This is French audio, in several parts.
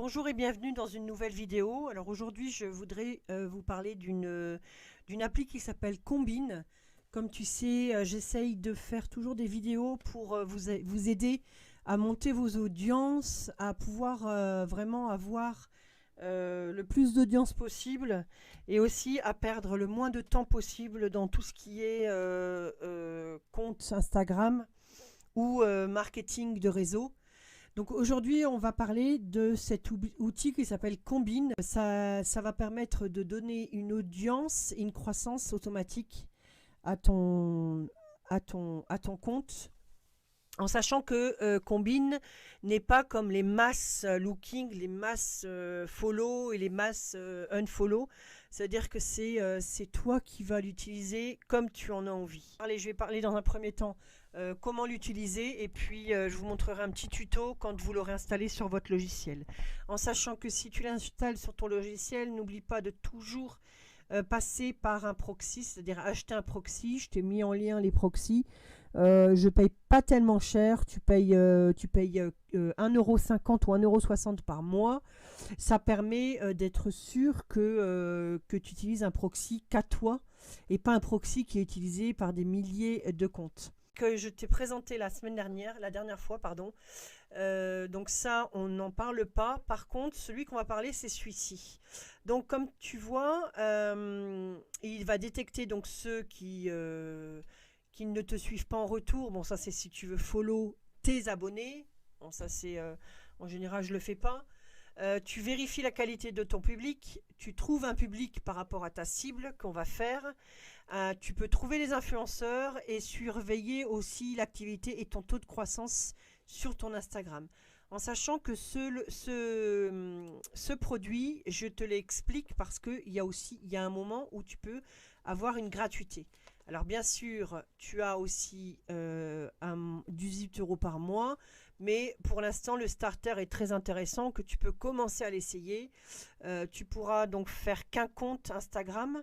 Bonjour et bienvenue dans une nouvelle vidéo. Alors aujourd'hui je voudrais vous parler d'une appli qui s'appelle Combine. Comme tu sais, j'essaye de faire toujours des vidéos pour vous aider à monter vos audiences, à pouvoir vraiment avoir le plus d'audience possible et aussi à perdre le moins de temps possible dans tout ce qui est compte Instagram ou marketing de réseau. Donc aujourd'hui, on va parler de cet outil qui s'appelle Combine. Ça va permettre de donner une audience et une croissance automatique à ton compte, en sachant que Combine n'est pas comme les mass looking, les mass follow et les mass unfollow. C'est-à-dire que c'est toi qui vas l'utiliser comme tu en as envie. Allez, je vais parler dans un premier temps comment l'utiliser et puis je vous montrerai un petit tuto quand vous l'aurez installé sur votre logiciel. En sachant que si tu l'installes sur ton logiciel, n'oublie pas de toujours passer par un proxy, c'est-à-dire acheter un proxy. Je t'ai mis en lien les proxys. Je paye pas tellement cher, tu payes 1,50 € ou 1,60 € par mois. Ça permet d'être sûr que tu utilises un proxy qu'à toi et pas un proxy qui est utilisé par des milliers de comptes. Que je t'ai présenté la dernière fois, pardon. Donc ça, on n'en parle pas. Par contre, celui qu'on va parler, c'est celui-ci. Donc comme tu vois, il va détecter donc ceux qui ne te suivent pas en retour. Bon, ça c'est si tu veux follow tes abonnés. Bon, ça c'est en général je le fais pas. Tu vérifies la qualité de ton public, tu trouves un public par rapport à ta cible qu'on va faire. Tu peux trouver les influenceurs et surveiller aussi l'activité et ton taux de croissance sur ton Instagram. En sachant que ce produit, je te l'explique parce qu'il y a un moment où tu peux avoir une gratuité. Alors bien sûr, tu as aussi 18 € par mois, mais pour l'instant, le starter est très intéressant que tu peux commencer à l'essayer. Tu pourras donc faire qu'un compte Instagram,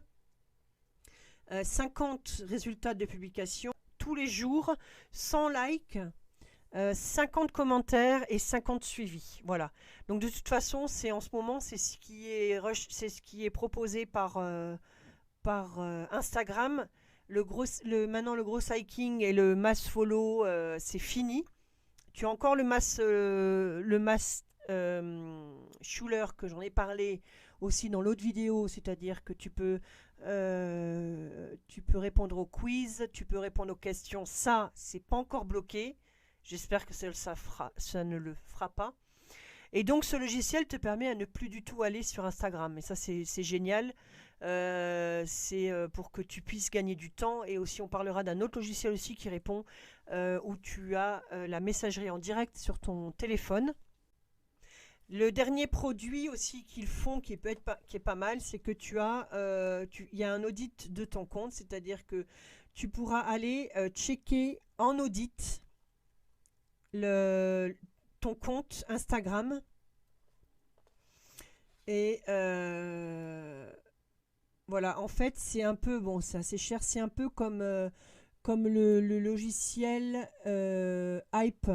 50 résultats de publication tous les jours, 100 likes, 50 commentaires et 50 suivis. Voilà. Donc de toute façon, en ce moment, c'est ce qui est proposé par Instagram. Maintenant, le gros hiking et le mass follow, c'est fini. Tu as encore le mass Schuler que j'en ai parlé aussi dans l'autre vidéo, c'est-à-dire que tu peux répondre aux quiz, tu peux répondre aux questions. Ça, c'est pas encore bloqué. J'espère que ça ne le fera pas. Et donc ce logiciel te permet à ne plus du tout aller sur Instagram. Et ça c'est génial. C'est pour que tu puisses gagner du temps. Et aussi on parlera d'un autre logiciel aussi qui répond où tu as la messagerie en direct sur ton téléphone. Le dernier produit aussi qu'ils font qui est pas mal, c'est que il y a un audit de ton compte. C'est-à-dire que tu pourras aller checker en audit ton compte Instagram et voilà, en fait c'est un peu, bon c'est assez cher, c'est un peu comme le logiciel Hype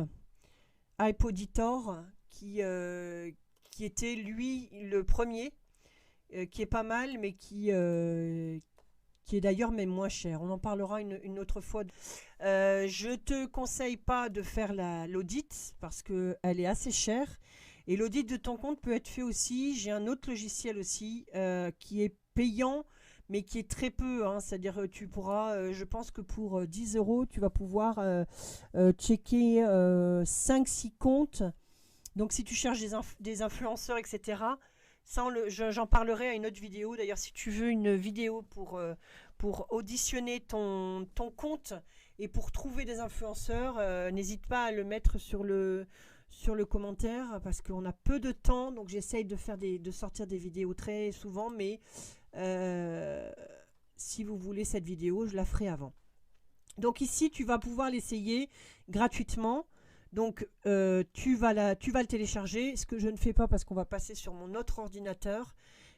Auditor qui était lui le premier, qui est pas mal mais qui est d'ailleurs même moins cher. On en parlera une autre fois. Je te conseille pas de faire l'audit parce qu'elle est assez chère. Et l'audit de ton compte peut être fait aussi. J'ai un autre logiciel aussi qui est payant, mais qui est très peu. C'est-à-dire tu pourras, je pense que pour 10 €, tu vas pouvoir checker 5-6 comptes. Donc si tu cherches des influenceurs, etc., ça, j'en parlerai à une autre vidéo. D'ailleurs, si tu veux une vidéo pour auditionner ton compte et pour trouver des influenceurs, n'hésite pas à le mettre sur le commentaire parce qu'on a peu de temps. Donc, j'essaye de sortir des vidéos très souvent. Mais si vous voulez cette vidéo, je la ferai avant. Donc ici, tu vas pouvoir l'essayer gratuitement. Donc tu vas le télécharger, ce que je ne fais pas parce qu'on va passer sur mon autre ordinateur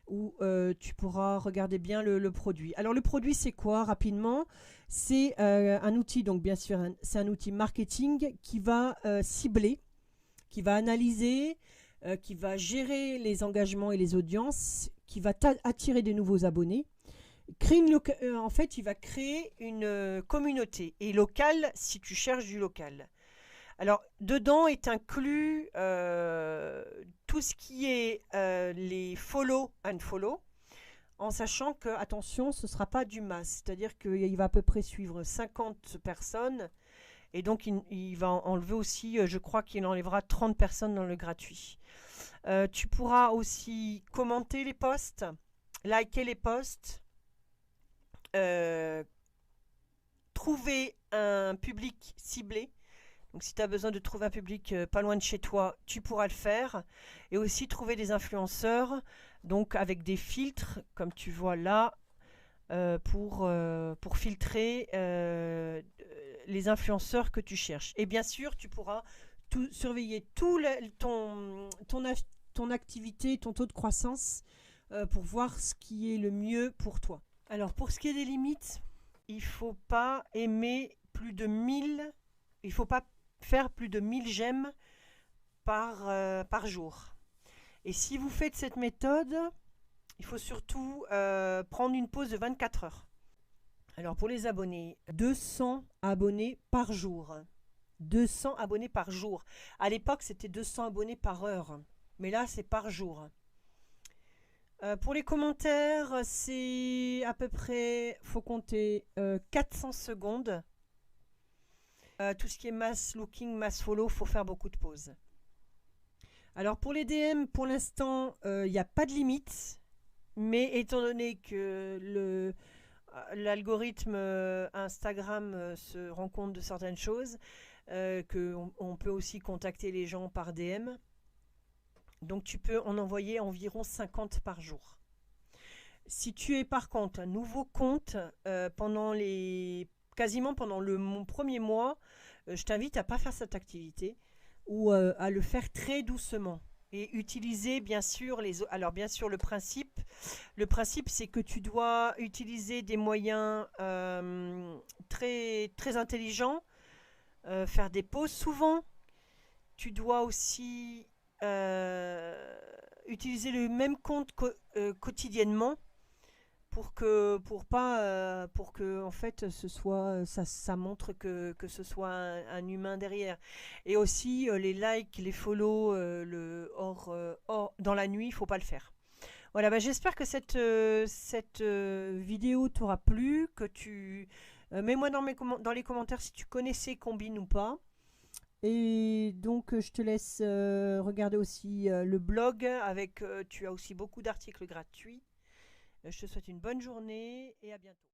où tu pourras regarder bien le produit. Alors le produit c'est quoi rapidement? C'est un outil, donc bien sûr c'est un outil marketing qui va cibler, qui va analyser qui va gérer les engagements et les audiences, qui va attirer des nouveaux abonnés. En fait, il va créer une communauté. Et local, si tu cherches du local. Alors, dedans est inclus tout ce qui est les follow and follow, en sachant que, attention, ce ne sera pas du mass. C'est-à-dire qu'il va à peu près suivre 50 personnes. Et donc, il va enlever aussi, je crois qu'il enlèvera 30 personnes dans le gratuit. Tu pourras aussi commenter les posts, liker les posts, trouver un public ciblé. Donc si tu as besoin de trouver un public pas loin de chez toi, tu pourras le faire. Et aussi trouver des influenceurs, donc avec des filtres, comme tu vois là, pour filtrer les influenceurs que tu cherches. Et bien sûr, tu pourras surveiller ton activité, ton taux de croissance, pour voir ce qui est le mieux pour toi. Alors, pour ce qui est des limites, il ne faut pas aimer plus de 1000, il ne faut pas faire plus de 1000 j'aime par jour. Et si vous faites cette méthode, il faut surtout prendre une pause de 24 heures. Alors pour les abonnés, 200 abonnés par jour. 200 abonnés par jour. À l'époque, c'était 200 abonnés par heure. Mais là, c'est par jour. Pour les commentaires, c'est à peu près, faut compter 400 secondes. Tout ce qui est mass looking, mass follow, faut faire beaucoup de pauses. Alors pour les DM, pour l'instant, il n'y a pas de limite. Mais étant donné que l'algorithme Instagram se rend compte de certaines choses, qu'on peut aussi contacter les gens par DM. Donc tu peux en envoyer environ 50 par jour. Si tu es par contre un nouveau compte, quasiment pendant mon premier mois, je t'invite à ne pas faire cette activité ou à le faire très doucement. Et utiliser bien sûr alors bien sûr le principe c'est que tu dois utiliser des moyens très, très intelligents, faire des pauses souvent. Tu dois aussi utiliser le même compte quotidiennement pour que en fait ça montre que ce soit un humain derrière. Et aussi les likes, les follow dans la nuit, il faut pas le faire. Voilà, bah, j'espère que cette vidéo t'aura plu, que tu mets-moi dans les commentaires si tu connaissais Combine ou pas. Et donc je te laisse regarder aussi le blog avec tu as aussi beaucoup d'articles gratuits. Je te souhaite une bonne journée et à bientôt.